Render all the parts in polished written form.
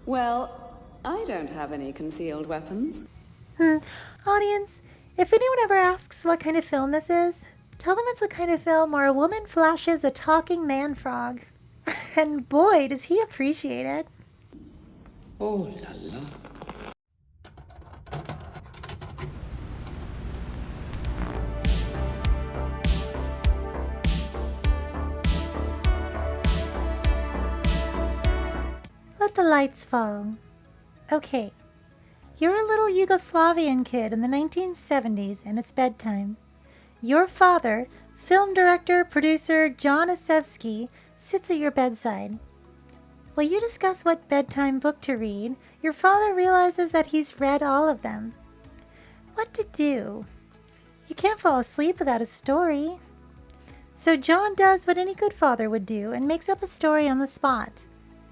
Well, I don't have any concealed weapons. Audience, if anyone ever asks what kind of film this is, tell them it's the kind of film where a woman flashes a talking man frog. And boy, does he appreciate it. Oh la la. Let the lights fall. Okay, you're a little Yugoslavian kid in the 1970s and it's bedtime. Your father, film director, producer John Asevsky, sits at your bedside. While you discuss what bedtime book to read, your father realizes that he's read all of them. What to do? You can't fall asleep without a story. So John does what any good father would do and makes up a story on the spot.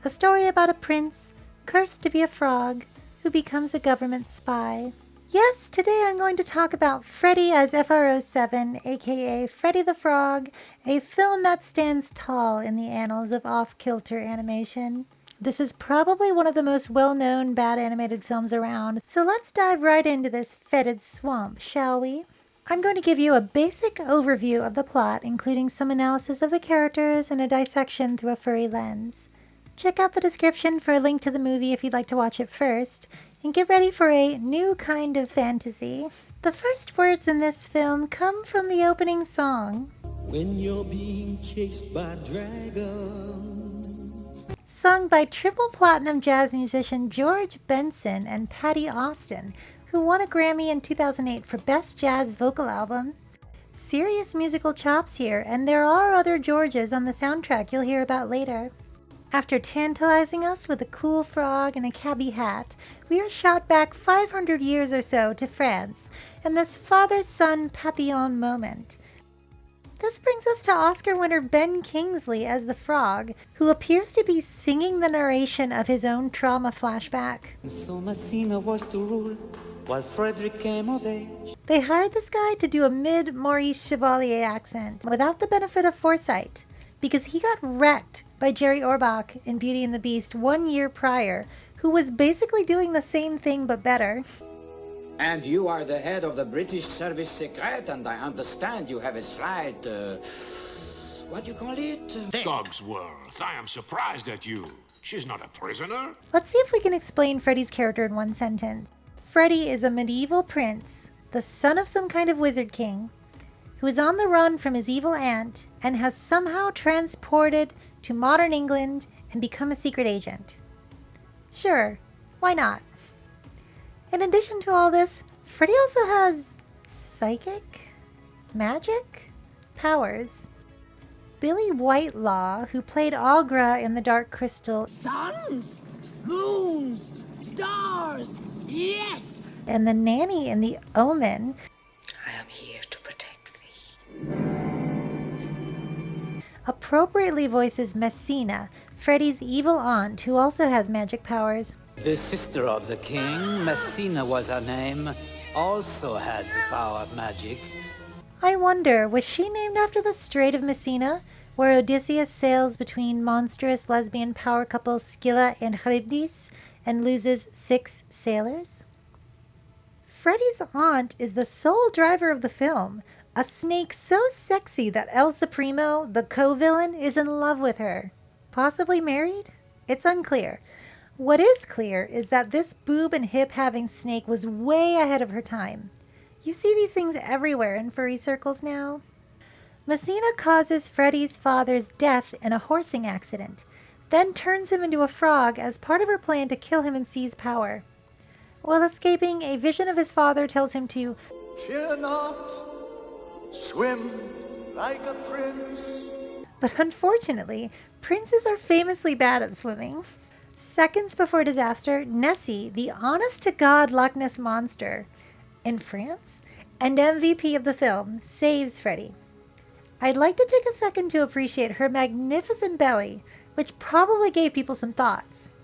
A story about a prince, cursed to be a frog, who becomes a government spy. Yes, today I'm going to talk about Freddie as FR07, aka Freddie the Frog, a film that stands tall in the annals of off-kilter animation. This is probably one of the most well-known bad animated films around, so let's dive right into this fetid swamp, shall we? I'm going to give you a basic overview of the plot, including some analysis of the characters and a dissection through a furry lens. Check out the description for a link to the movie if you'd like to watch it first, and get ready for a new kind of fantasy. The first words in this film come from the opening song. When you're being chased by dragons. Sung by triple platinum jazz musician George Benson and Patty Austin, who won a Grammy in 2008 for Best Jazz Vocal Album. Serious musical chops here, and there are other Georges on the soundtrack you'll hear about later. After tantalizing us with a cool frog and a cabbie hat, we are shot back 500 years or so to France, and this father-son papillon moment. This brings us to Oscar winner Ben Kingsley as the frog, who appears to be singing the narration of his own trauma flashback. So Messina was to rule while Frederick came of age. They hired this guy to do a mid-Maurice Chevalier accent without the benefit of foresight, because he got wrecked by Jerry Orbach in Beauty and the Beast 1 year prior, who was basically doing the same thing but better. And you are the head of the British Service Secret, and I understand you have a slight, what do you call it? Cogsworth, I am surprised at you. She's not a prisoner. Let's see if we can explain Freddie's character in one sentence. Freddie is a medieval prince, the son of some kind of wizard king, who is on the run from his evil aunt and has somehow transported to modern England and become a secret agent. Sure, why not? In addition to all this, Freddie also has psychic, magic powers. Billy Whitelaw, who played Agra in The Dark Crystal, Suns, moons, stars, yes! and the nanny in The Omen, I am here to protect thee. appropriately voices Messina, Freddie's evil aunt, who also has magic powers. The sister of the king, Messina was her name, also had the power of magic. I wonder, was she named after the Strait of Messina, where Odysseus sails between monstrous lesbian power couples Scylla and Charybdis and loses 6 sailors? Freddie's aunt is the sole driver of the film, a snake so sexy that El Supremo, the co-villain, is in love with her. Possibly married? It's unclear. What is clear is that this boob and hip-having snake was way ahead of her time. You see these things everywhere in furry circles now. Messina causes Freddie's father's death in a horsing accident, then turns him into a frog as part of her plan to kill him and seize power. While escaping, a vision of his father tells him to fear not, swim like a prince. But unfortunately, princes are famously bad at swimming. Seconds before disaster, Nessie, the honest-to-God Loch Ness monster, in France, and MVP of the film, saves Freddie. I'd like to take a second to appreciate her magnificent belly, which probably gave people some thoughts.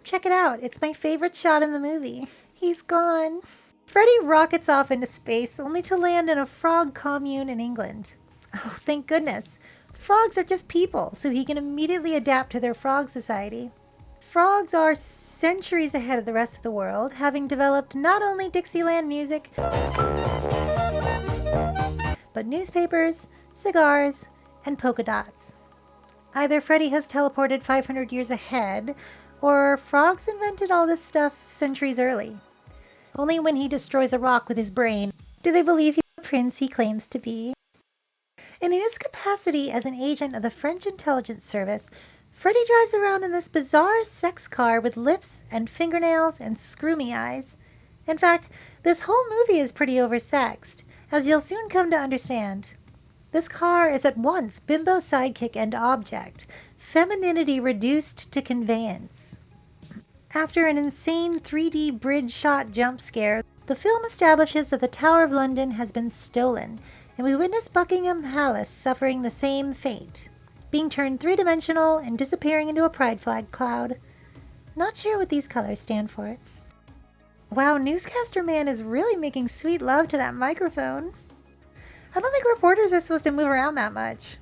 Check it out, it's my favorite shot in the movie. He's gone. Freddie rockets off into space, only to land in a frog commune in England. Oh, thank goodness. Frogs are just people, so he can immediately adapt to their frog society. frogs are centuries ahead of the rest of the world, having developed not only Dixieland music, but newspapers, cigars, and polka dots. Either Freddie has teleported 500 years ahead, or frogs invented all this stuff centuries early. Only when he destroys a rock with his brain do they believe he's the prince he claims to be. In his capacity as an agent of the French intelligence service, Freddie drives around in this bizarre sex car with lips and fingernails and screamy eyes. In fact, this whole movie is pretty oversexed, as you'll soon come to understand. This car is at once bimbo sidekick and object, femininity reduced to conveyance. After an insane 3D bridge shot jump scare, the film establishes that the Tower of London has been stolen, and we witness Buckingham Palace suffering the same fate, being turned three-dimensional and disappearing into a pride flag cloud. Not sure what these colors stand for. Wow, Newscaster Man is really making sweet love to that microphone. I don't think reporters are supposed to move around that much.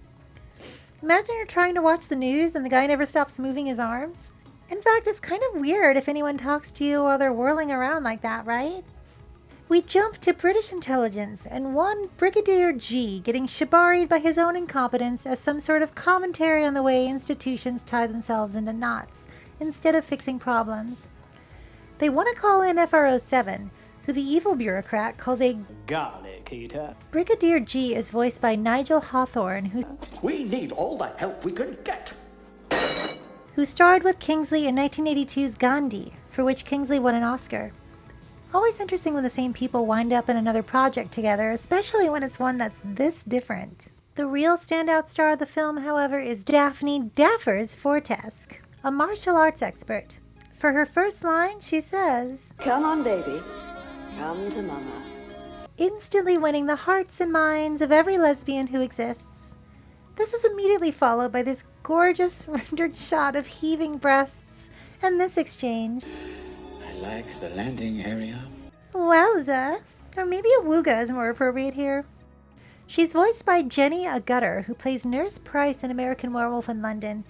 Imagine you're trying to watch the news and the guy never stops moving his arms. In fact, it's kind of weird if anyone talks to you while they're whirling around like that, right? We jump to British intelligence and one Brigadier G getting shibaried by his own incompetence as some sort of commentary on the way institutions tie themselves into knots instead of fixing problems. They want to call in FRO 7, who the evil bureaucrat calls a garlic eater. Brigadier G is voiced by Nigel Hawthorne, We need all the help we can get. who starred with Kingsley in 1982's Gandhi, for which Kingsley won an Oscar. Always interesting when the same people wind up in another project together, especially when it's one that's this different. The real standout star of the film, however, is Daphne Daffers Fortesque, a martial arts expert. For her first line, she says, Come on, baby. Come to mama. instantly winning the hearts and minds of every lesbian who exists. This is immediately followed by this gorgeous rendered shot of heaving breasts and this exchange. I like the landing area. Wowza. Or maybe a wooga is more appropriate here. She's voiced by Jenny Agutter, who plays Nurse Price in American Werewolf in London.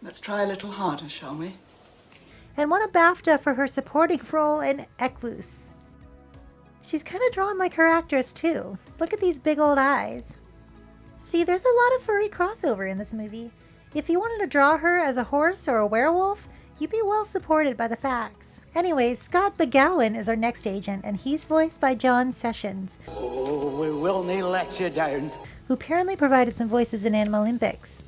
Let's try a little harder, shall we? And won a BAFTA for her supporting role in Equus. She's kind of drawn like her actress, too. Look at these big old eyes. See, there's a lot of furry crossover in this movie. If you wanted to draw her as a horse or a werewolf, you'd be well supported by the facts. Anyways, Scott McGowan is our next agent, and he's voiced by John Sessions. Oh, we will need let you down. Who apparently provided some voices in Animal Olympics.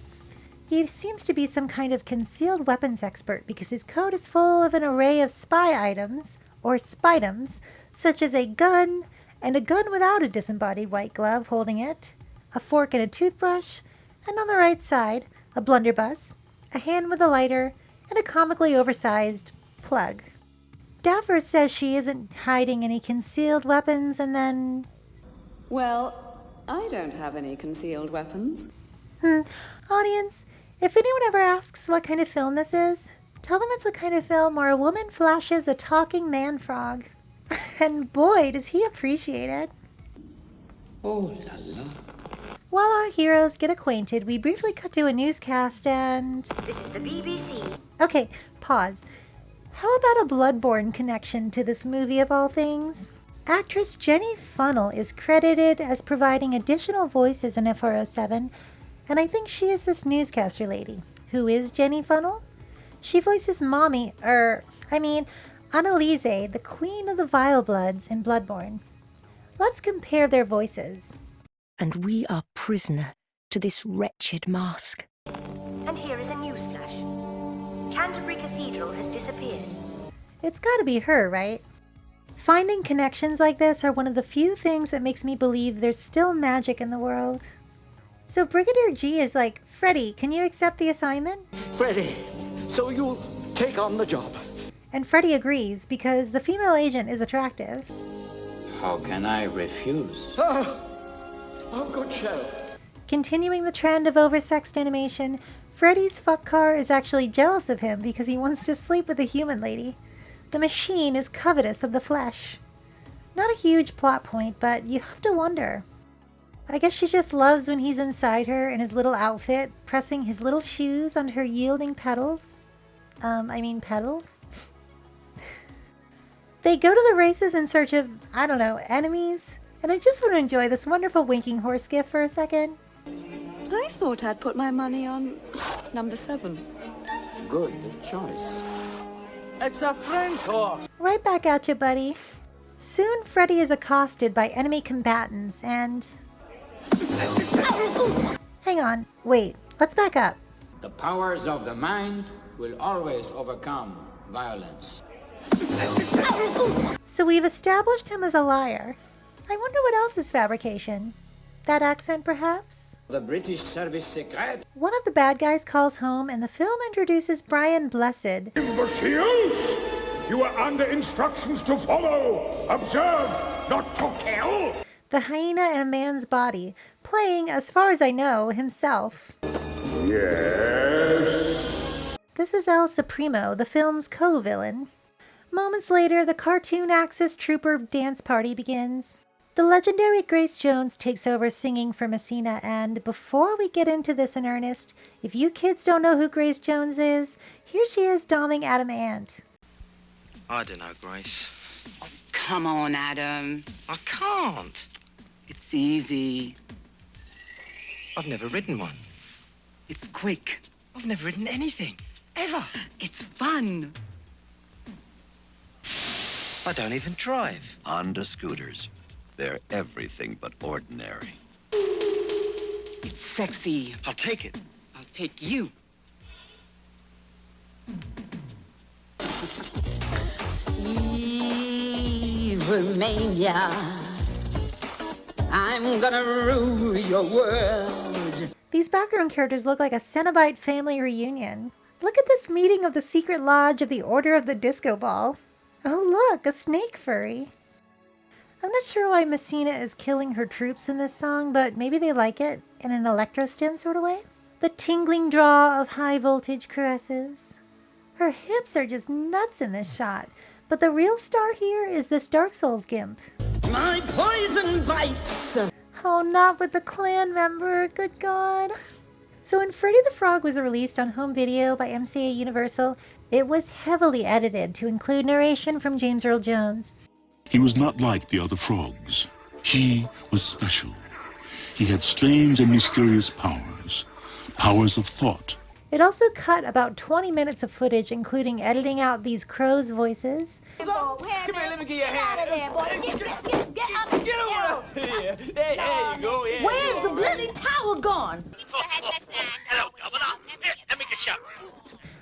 He seems to be some kind of concealed weapons expert because his coat is full of an array of spy items, or spitems, such as a gun, and a gun without a disembodied white glove holding it, a fork and a toothbrush, and on the right side, a blunderbuss, a hand with a lighter, and a comically oversized plug. Daffer says she isn't hiding any concealed weapons, and then... Well, I don't have any concealed weapons. Audience, if anyone ever asks what kind of film this is, tell them it's the kind of film where a woman flashes a talking man frog. And boy, does he appreciate it. Oh la la. While our heroes get acquainted, we briefly cut to a newscast and... This is the BBC. Okay, pause. How about a Bloodborne connection to this movie of all things? Actress Jenny Funnell is credited as providing additional voices in FRO 7, and I think she is this newscaster lady. Who is Jenny Funnell? She voices Annalise, the Queen of the Vile Bloods in Bloodborne. Let's compare their voices. And we are prisoner to this wretched mask. And here is a newsflash. Canterbury Cathedral has disappeared. It's gotta be her, right? Finding connections like this are one of the few things that makes me believe there's still magic in the world. So Brigadier G is like, Freddie, can you accept the assignment? Freddie, so you'll take on the job. And Freddie agrees because the female agent is attractive. How can I refuse? Oh, good show. Continuing the trend of oversexed animation, Freddie's fuck car is actually jealous of him because he wants to sleep with the human lady. The machine is covetous of the flesh. Not a huge plot point, but you have to wonder. I guess she just loves when he's inside her in his little outfit, pressing his little shoes onto her yielding petals. Petals? They go to the races in search of, I don't know, enemies. And I just want to enjoy this wonderful winking horse gif for a second. I thought I'd put my money on number 7. Good choice. It's a French horse. Right back at you, buddy. Soon, Freddie is accosted by enemy combatants and... Hang on, wait, let's back up. The powers of the mind will always overcome violence. So we've established him as a liar. I wonder what else is fabrication. That accent, perhaps? The British Service Secret. One of the bad guys calls home, and the film introduces Brian Blessed. Imbeciles! You are under instructions to follow, observe, not to kill. The hyena in a man's body, playing, as far as I know, himself. Yes. This is El Supremo, the film's co-villain. Moments later, the cartoon Axis Trooper dance party begins. The legendary Grace Jones takes over singing for Messina, and before we get into this in earnest, if you kids don't know who Grace Jones is, here she is doming Adam Ant. I don't know, Grace. Oh, come on, Adam. I can't. It's easy. I've never ridden one. It's quick. I've never ridden anything, ever. It's fun. I don't even drive. Honda scooters. They're everything but ordinary. It's sexy. I'll take it. I'll take you. Romania. I'm gonna rule your world. These background characters look like a Cenobite family reunion. Look at this meeting of the secret lodge of the Order of the Disco Ball. Oh look, a snake furry. I'm not sure why Messina is killing her troops in this song, but maybe they like it in an electro-stim sort of way. The tingling draw of high-voltage caresses. Her hips are just nuts in this shot, but the real star here is this Dark Souls gimp. My poison bites! Oh, not with the clan member, good God. So when Freddie the Frog was released on home video by MCA Universal, it was heavily edited to include narration from James Earl Jones. He was not like the other frogs. He was special. He had strange and mysterious powers. Powers of thought. It also cut about 20 minutes of footage, including editing out these crows' voices. Come here, let me get your hand. Get up. Get over here. There you go. Yeah. Where's the bloody towel gone? Hello, Governor. Here, let me get you.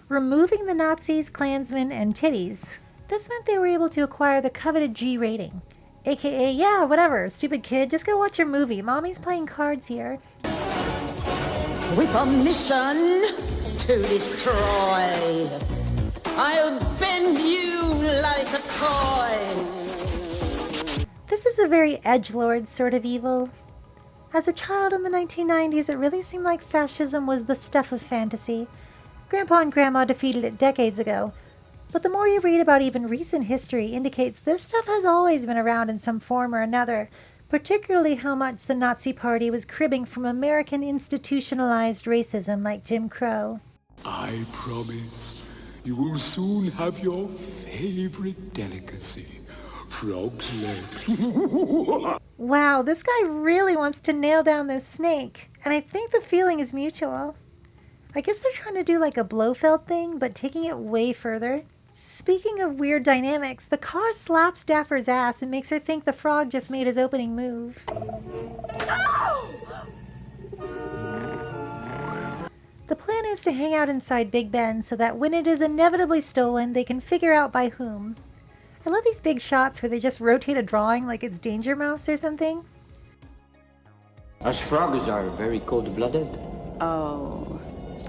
Removing the Nazis, Klansmen, and titties. This meant they were able to acquire the coveted G rating. AKA, yeah, whatever, stupid kid, just go watch your movie. Mommy's playing cards here. With a mission to destroy, I'll bend you like a toy. This is a very edgelord sort of evil. As a child in the 1990s, it really seemed like fascism was the stuff of fantasy. Grandpa and Grandma defeated it decades ago. But the more you read about even recent history indicates this stuff has always been around in some form or another, particularly how much the Nazi Party was cribbing from American institutionalized racism like Jim Crow. I promise you will soon have your favorite delicacy, frog's legs. Wow, this guy really wants to nail down this snake, and I think the feeling is mutual. I guess they're trying to do like a Blofeld thing, but taking it way further. Speaking of weird dynamics, the car slaps Dapper's ass and makes her think the frog just made his opening move. The plan is to hang out inside Big Ben so that when it is inevitably stolen, they can figure out by whom. I love these big shots where they just rotate a drawing like it's Danger Mouse or something. Us frogs are very cold-blooded. Oh,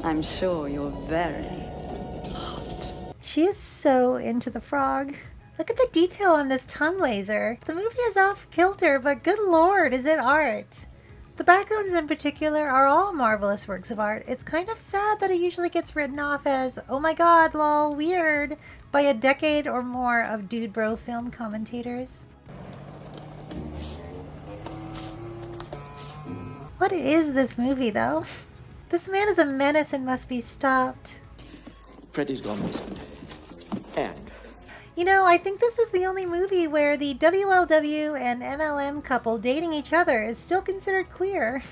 I'm sure you're very... She is so into the frog. Look at the detail on this tongue laser. The movie is off kilter, but good lord, is it art. The backgrounds in particular are all marvelous works of art. It's kind of sad that it usually gets written off as, oh my god, lol, weird, by a decade or more of dude bro film commentators. What is this movie, though? This man is a menace and must be stopped. Freddie's gone missing. And You know, I think this is the only movie where the WLW and MLM couple dating each other is still considered queer.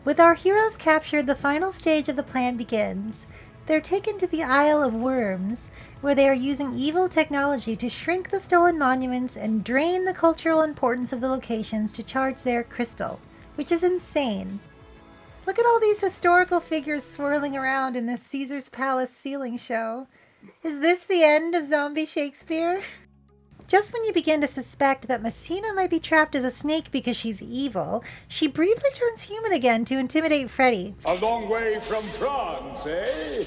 With our heroes captured, the final stage of the plan begins. They're taken to the Isle of Worms, where they are using evil technology to shrink the stolen monuments and drain the cultural importance of the locations to charge their crystal, which is insane. Look at all these historical figures swirling around in this Caesar's Palace ceiling show. Is this the end of zombie Shakespeare? Just when you begin to suspect that Messina might be trapped as a snake because she's evil, she briefly turns human again to intimidate Freddie. A long way from France, eh?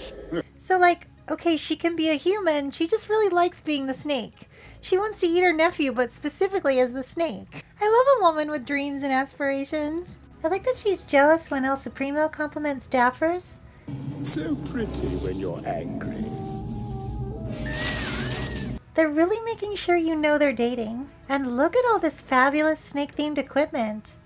So like, okay, she can be a human, she just really likes being the snake. She wants to eat her nephew, but specifically as the snake. I love a woman with dreams and aspirations. I like that she's jealous when El Supremo compliments Daffers. So pretty when you're angry. They're really making sure you know they're dating. And look at all this fabulous snake-themed equipment.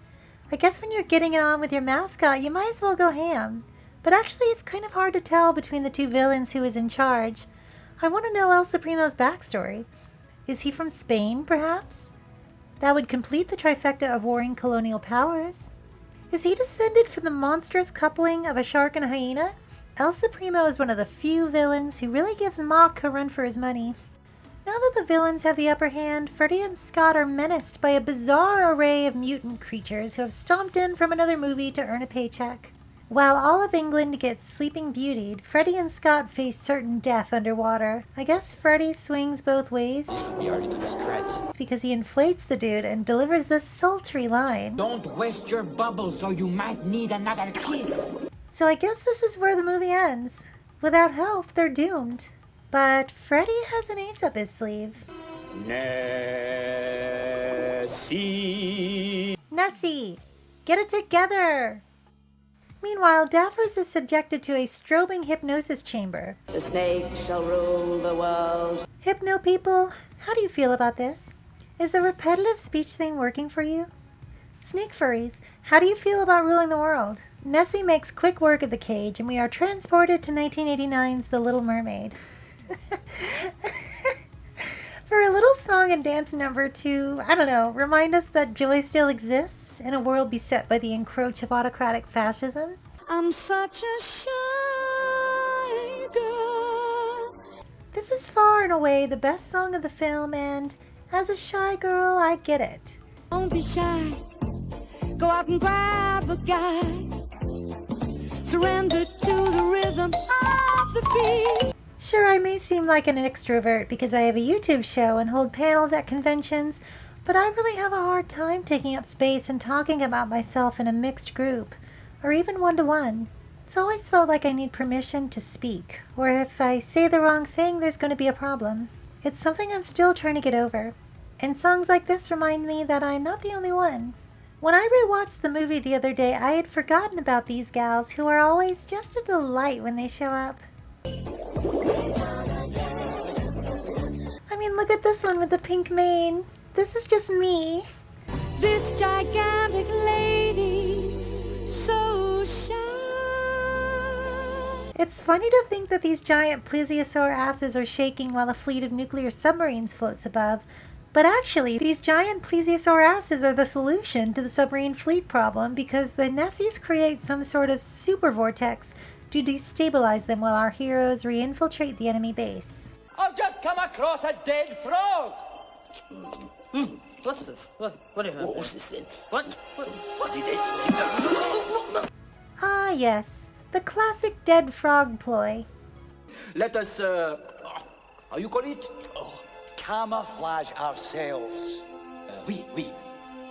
I guess when you're getting it on with your mascot, you might as well go ham. But actually, it's kind of hard to tell between the two villains who is in charge. I want to know El Supremo's backstory. Is he from Spain, perhaps? That would complete the trifecta of warring colonial powers. Is he descended from the monstrous coupling of a shark and a hyena? El Supremo is one of the few villains who really gives Mock a run for his money. Now that the villains have the upper hand, Freddie and Scott are menaced by a bizarre array of mutant creatures who have stomped in from another movie to earn a paycheck. While all of England gets Sleeping Beautied, Freddie and Scott face certain death underwater. I guess Freddie swings both ways. This would be our little secret. Because he inflates the dude and delivers this sultry line. Don't waste your bubbles or you might need another kiss. So I guess this is where the movie ends. Without help, they're doomed. But Freddie has an ace up his sleeve. Nessie! Nessie! Get it together! Meanwhile, Daffers is subjected to a strobing hypnosis chamber. The snake shall rule the world. Hypno people, how do you feel about this? Is the repetitive speech thing working for you? Snake furries, how do you feel about ruling the world? Nessie makes quick work of the cage, and we are transported to 1989's The Little Mermaid. For a little song and dance number to, I don't know, remind us that joy still exists in a world beset by the encroach of autocratic fascism. I'm such a shy girl. This is far and away the best song of the film, and as a shy girl, I get it. Don't be shy. Go out and grab a guy. Surrender to the rhythm of the beat. Sure, I may seem like an extrovert because I have a YouTube show and hold panels at conventions, but I really have a hard time taking up space and talking about myself in a mixed group, or even one-to-one. It's always felt like I need permission to speak, or if I say the wrong thing, there's going to be a problem. It's something I'm still trying to get over. And songs like this remind me that I'm not the only one. When I rewatched the movie the other day, I had forgotten about these gals who are always just a delight when they show up. I mean, look at this one with the pink mane. This is just me. This gigantic lady, so shy. It's funny to think that these giant plesiosaur asses are shaking while a fleet of nuclear submarines floats above. But actually, these giant plesiosaur asses are the solution to the submarine fleet problem because the Nessies create some sort of super vortex to destabilize them while our heroes re-infiltrate the enemy base. I've just come across a dead frog! What's this? What was this then? What's he did? Ah yes, the classic dead frog ploy. Let us, how you call it? Camouflage ourselves. Oui.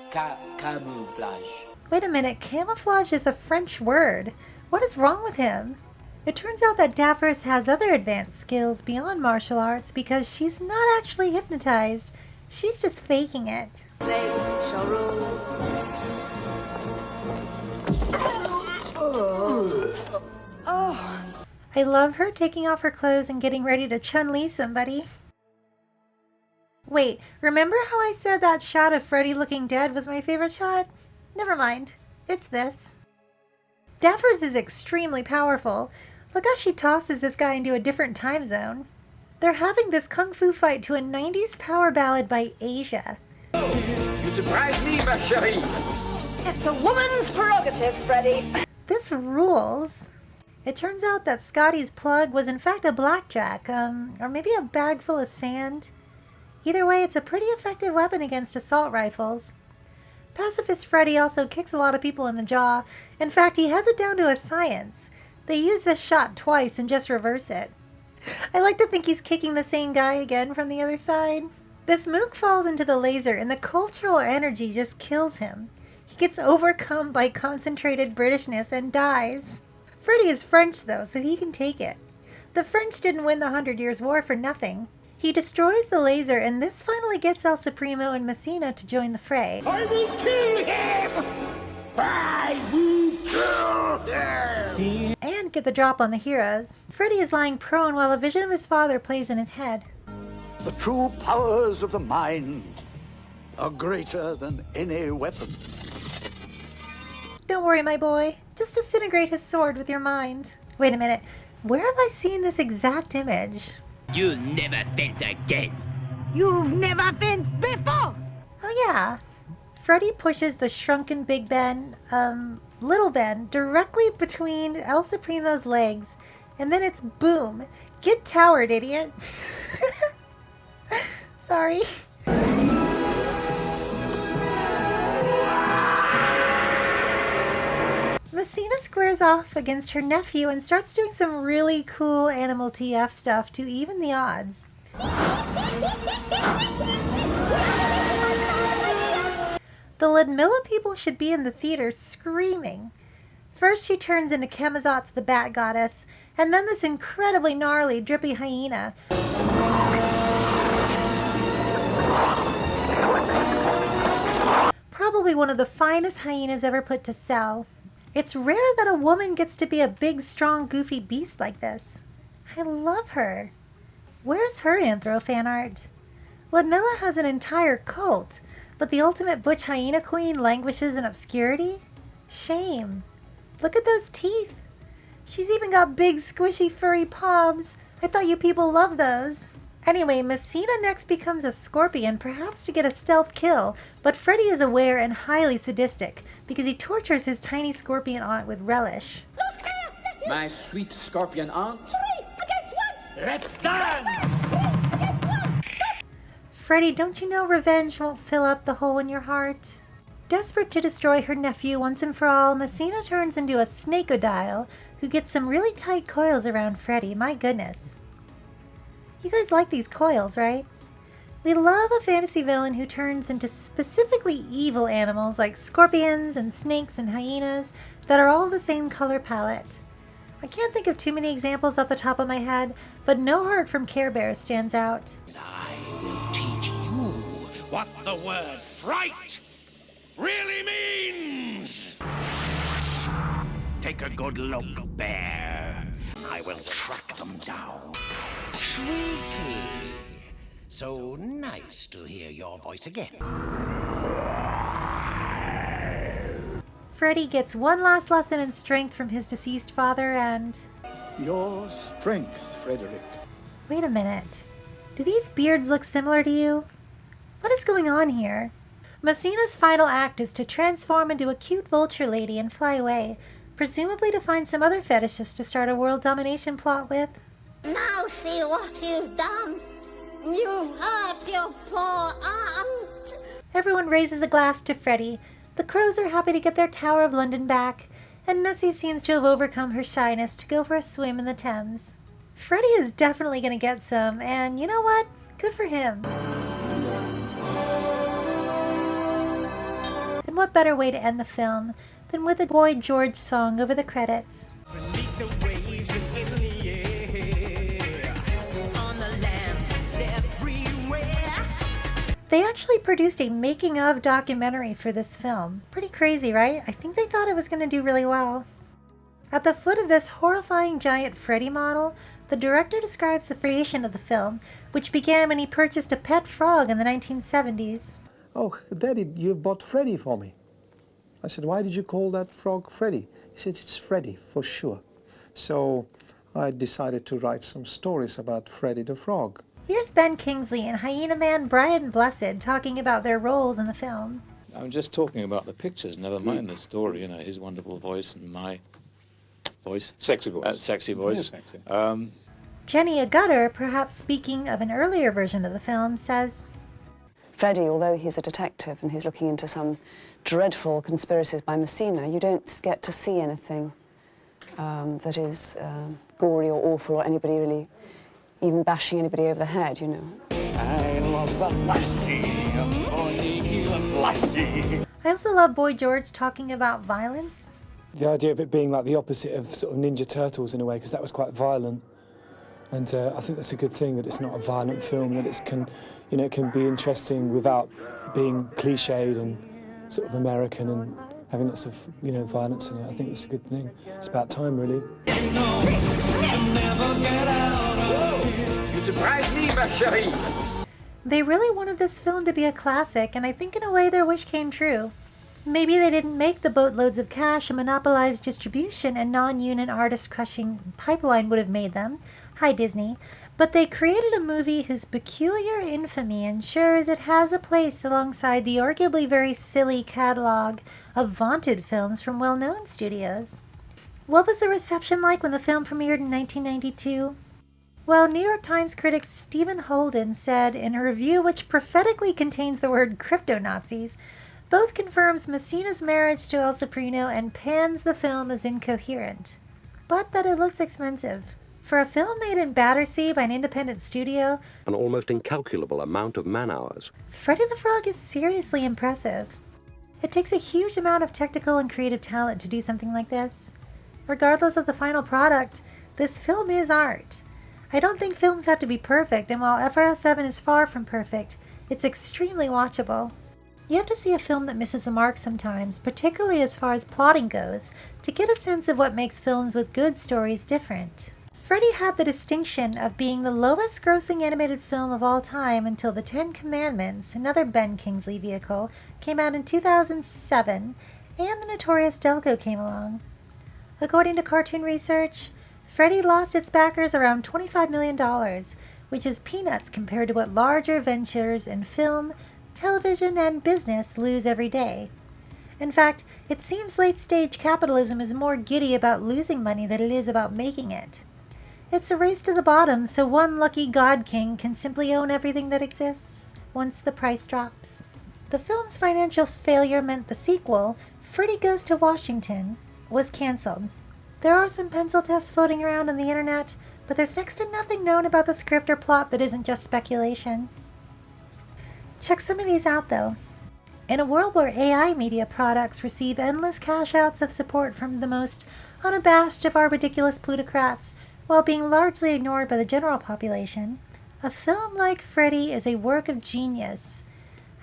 Camouflage. Wait a minute, camouflage is a French word. What is wrong with him? It turns out that Daffers has other advanced skills beyond martial arts because she's not actually hypnotized. She's just faking it. Snake shall rule. I love her taking off her clothes and getting ready to Chun-Li somebody. Wait, remember how I said that shot of Freddy looking dead was my favorite shot? Never mind. It's this. Daffers is extremely powerful. Look how she tosses this guy into a different time zone. They're having this kung fu fight to a 90s power ballad by Asia. You surprise me, ma chérie. It's a woman's prerogative, Freddie. This rules. It turns out that Scotty's plug was in fact a blackjack, or maybe a bag full of sand. Either way, it's a pretty effective weapon against assault rifles. Pacifist Freddy also kicks a lot of people in the jaw. In fact, he has it down to a science. They use this shot twice and just reverse it. I like to think he's kicking the same guy again from the other side. This mook falls into the laser and the cultural energy just kills him. He gets overcome by concentrated Britishness and dies. Freddy is French though, so he can take it. The French didn't win the 100 Years' War for nothing. He destroys the laser, and this finally gets El Supremo and Messina to join the fray. I will kill him! I will kill him! And get the drop on the heroes. Freddy is lying prone while a vision of his father plays in his head. The true powers of the mind are greater than any weapon. Don't worry, my boy. Just disintegrate his sword with your mind. Wait a minute. Where have I seen this exact image? You'll never fence again. You've never fenced before. Oh yeah. Freddy pushes the shrunken Big Ben, Little Ben, directly between El Supremo's legs, and then it's boom. Get towered, idiot. Sorry. Messina squares off against her nephew and starts doing some really cool animal TF stuff to even the odds. The Ludmilla people should be in the theater screaming. First she turns into Camazotz the Bat Goddess, and then this incredibly gnarly, drippy hyena. Probably one of the finest hyenas ever put to sell. It's rare that a woman gets to be a big, strong, goofy beast like this. I love her. Where's her anthro fan art? Ludmilla has an entire cult, but the ultimate butch hyena queen languishes in obscurity? Shame. Look at those teeth. She's even got big, squishy, furry paws. I thought you people loved those. Anyway, Messina next becomes a scorpion, perhaps to get a stealth kill, but Freddy is aware and highly sadistic because he tortures his tiny scorpion aunt with relish. My sweet scorpion aunt. 3 against 1. Let's dance! Freddy, don't you know revenge won't fill up the hole in your heart? Desperate to destroy her nephew once and for all, Messina turns into a snakeodile who gets some really tight coils around Freddy, my goodness. You guys like these coils, right? We love a fantasy villain who turns into specifically evil animals like scorpions and snakes and hyenas that are all the same color palette. I can't think of too many examples off the top of my head, but No Heart from Care Bears stands out. I will teach you what the word fright really means. Take a good look, bear. I will track them down. Shrieky. So nice to hear your voice again. Freddy gets one last lesson in strength from his deceased father and... Your strength, Frederick. Wait a minute. Do these beards look similar to you? What is going on here? Messina's final act is to transform into a cute vulture lady and fly away, presumably to find some other fetishist to start a world domination plot with. Now see what you've done. You've hurt your poor aunt. Everyone raises a glass to Freddy. The crows are happy to get their Tower of London back, and Nessie seems to have overcome her shyness to go for a swim in the Thames. Freddy is definitely going to get some, and you know what? Good for him. And what better way to end the film than with a Boy George song over the credits? They actually produced a making-of documentary for this film. Pretty crazy, right? I think they thought it was going to do really well. At the foot of this horrifying giant Freddy model, The director describes the creation of the film, which began when he purchased a pet frog in the 1970s. "Oh, Daddy, you bought Freddie for me." I said, "Why did you call that frog Freddie?" He said, "It's Freddie, for sure." So I decided to write some stories about Freddie the Frog. Here's Ben Kingsley and Hyena Man Brian Blessed talking about their roles in the film. I'm just talking about the pictures, never mind the story, you know, his wonderful voice and my voice. Sexy voice. Sexy voice. Yeah, sexy. Jenny Agutter, perhaps speaking of an earlier version of the film, says, Freddie, although he's a detective and he's looking into some dreadful conspiracies by Messina, you don't get to see anything that is gory or awful or anybody really even bashing anybody over the head, you know. I love the lassie, lassie. I also love Boy George talking about violence. The idea of it being like the opposite of sort of Ninja Turtles in a way, because that was quite violent. And I think that's a good thing, that it's not a violent film, that it can be interesting without being cliched and sort of American and having lots of, violence in it. I think it's a good thing. It's about time, really. You surprised me, ma chérie. They really wanted this film to be a classic, and I think in a way their wish came true. Maybe they didn't make the boatloads of cash a monopolized distribution and non-unit artist-crushing pipeline would have made them. Hi, Disney. But they created a movie whose peculiar infamy ensures it has a place alongside the arguably very silly catalog of vaunted films from well-known studios. What was the reception like when the film premiered in 1992? Well, New York Times critic Stephen Holden said in a review which prophetically contains the word crypto-Nazis, both confirms Messina's marriage to El Soprano and pans the film as incoherent, but that it looks expensive. For a film made in Battersea by an independent studio, an almost incalculable amount of man-hours, Freddie the Frog is seriously impressive. It takes a huge amount of technical and creative talent to do something like this. Regardless of the final product, this film is art. I don't think films have to be perfect, and while FRO7 is far from perfect, it's extremely watchable. You have to see a film that misses the mark sometimes, particularly as far as plotting goes, to get a sense of what makes films with good stories different. Freddie had the distinction of being the lowest grossing animated film of all time until The Ten Commandments, another Ben Kingsley vehicle, came out in 2007, and the notorious Delco came along. According to Cartoon Research, Freddie lost its backers around $25 million, which is peanuts compared to what larger ventures in film, television, and business lose every day. In fact, it seems late-stage capitalism is more giddy about losing money than it is about making it. It's a race to the bottom, so one lucky god king can simply own everything that exists once the price drops. The film's financial failure meant the sequel, Freddie Goes to Washington, was cancelled. There are some pencil tests floating around on the internet, but there's next to nothing known about the script or plot that isn't just speculation. Check some of these out, though. In a world where AI media products receive endless cash-outs of support from the most unabashed of our ridiculous plutocrats, while being largely ignored by the general population, a film like Freddie is a work of genius.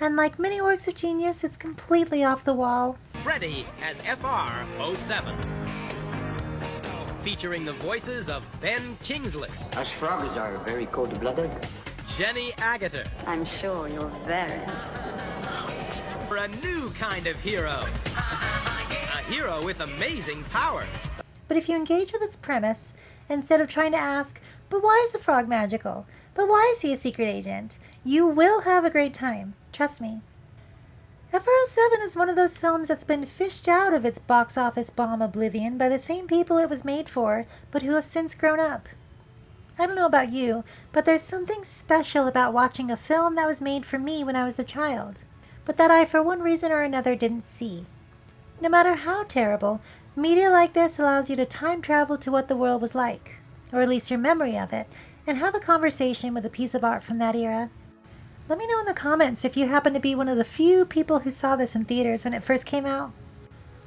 And like many works of genius, it's completely off the wall. Freddie as FR07. Featuring the voices of Ben Kingsley. Us frogs are very cold-blooded. Jenny Agutter. I'm sure you're very hot. For a new kind of hero. A hero with amazing powers. But if you engage with its premise, instead of trying to ask, but why is the frog magical? But why is he a secret agent? You will have a great time. Trust me. FR07 is one of those films that's been fished out of its box office bomb oblivion by the same people it was made for, but who have since grown up. I don't know about you, but there's something special about watching a film that was made for me when I was a child, but that I, for one reason or another, didn't see. No matter how terrible, media like this allows you to time travel to what the world was like, or at least your memory of it, and have a conversation with a piece of art from that era. Let me know in the comments if you happen to be one of the few people who saw this in theaters when it first came out.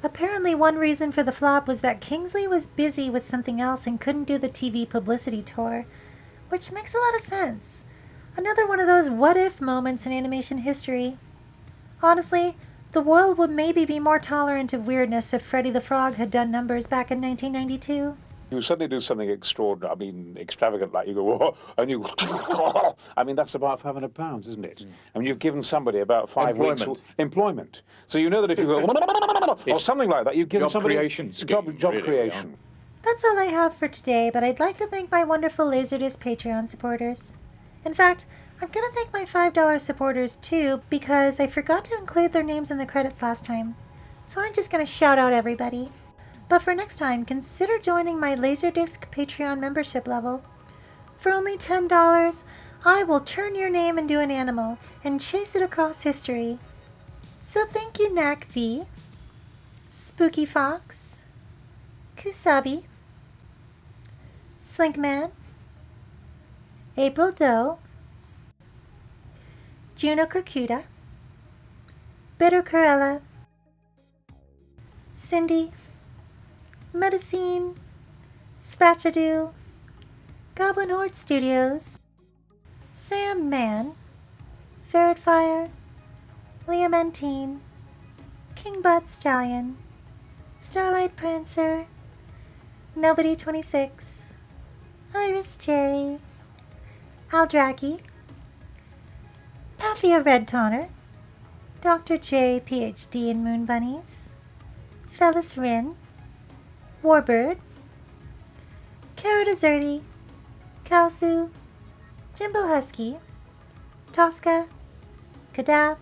Apparently one reason for the flop was that Kingsley was busy with something else and couldn't do the TV publicity tour, which makes a lot of sense. Another one of those what-if moments in animation history. Honestly, the world would maybe be more tolerant of weirdness if Freddie the Frog had done numbers back in 1992. You suddenly do something extraordinary, I mean, extravagant, like you go, whoa, and you, I mean, that's about £500, isn't it? I mean, you've given somebody about 5 weeks employment. So you know that if you go, or something like that, you've given somebody job creation. That's all I have for today, but I'd like to thank my wonderful Laserdisc Patreon supporters. In fact, I'm going to thank my $5 supporters too, because I forgot to include their names in the credits last time. So I'm just going to shout out everybody. But for next time, consider joining my Laserdisc Patreon membership level. For only $10, I will turn your name into an animal and chase it across history. So thank you, Knack V, Spooky Fox, Kusabi, Slinkman, April Doe, Juno Krukuda, Bitter Corella, Cindy, Medicine, Spatchadoo, Goblin Horde Studios, Sam Mann, Ferret Fire, Liam Entine, King Butt Stallion, Starlight Prancer, Nobody 26, Iris J, Aldraki, Pathia Red Tonner, Dr. J, PhD in Moon Bunnies, Phyllis Rin, Warbird, Cara Deserti, Kalsu, Jimbo Husky, Tosca, Kadath,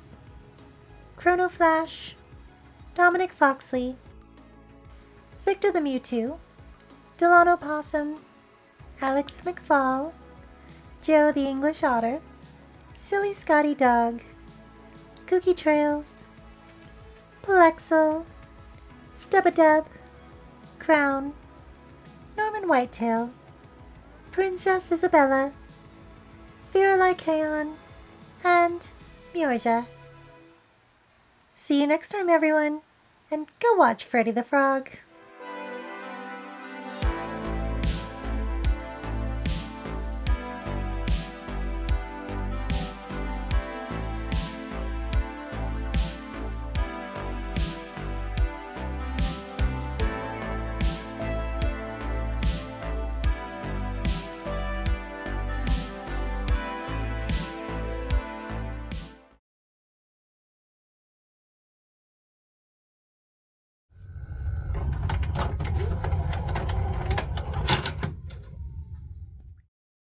Chrono Flash, Dominic Foxley, Victor the Mewtwo, Delano Possum, Alex McFall, Joe the English Otter, Silly Scotty Dog, Kooky Trails, Palexel, Stubadub, Crown, Norman Whitetail, Princess Isabella, Vera Lycaon, and Murja. See you next time, everyone, and go watch Freddie the Frog.